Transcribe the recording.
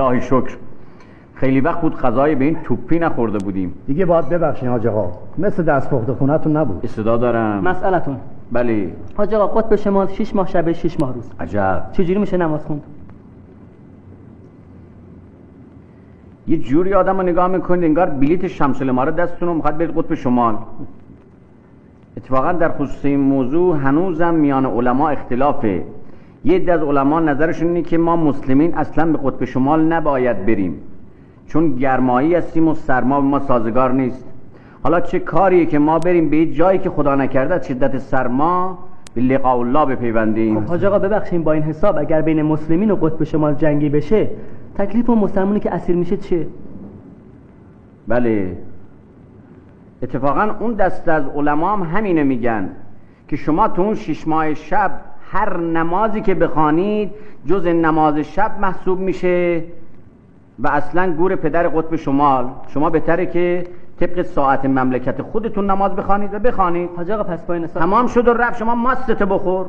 الهی شکر. خیلی وقت بود غذای به این توپی نخورده بودیم. دیگه باید ببخشین حاج آقا، مثل دستپخت خونتون نبود. استعداد دارم. مسئلتون بله. حاج آقا، قطب شمال 6 ماه شب 6 ماه روز. عجب. چجوری میشه نماز خوند؟ یه جوری آدم رو نگاه میکنید انگار بلیت شمس الاماره دستتون رو میخواد برید قطب شمال. اتفاقا در خصوص این موضوع هنوزم میان علما اختلافه. یه عده از علما نظرشون اینه که ما مسلمین اصلا به قطب شمال نباید بریم، چون گرمایی هستیم و سرما به ما سازگار نیست. حالا چه کاریه که ما بریم به جایی که خدا نکرده از شدت سرما به لقاء الله بپیوندیم؟ خب حاج آقا ببخشید، با این حساب اگر بین مسلمین و قطب شمال جنگی بشه، تکلیف اون مسلمونی که اسیر میشه چیه؟ بله، اتفاقا اون دسته از علما هم همینه میگن که شما تو اون 6 ماه شب هر نمازی که بخوانید جز نماز شب محسوب میشه و اصلا گور پدر قطب شمال. شما بهتره که طبق ساعت مملکت خودتون نماز بخوانید و بخوانید. حاج آقا پس با این حساب تمام شد و رفت، شما ماستت بخور.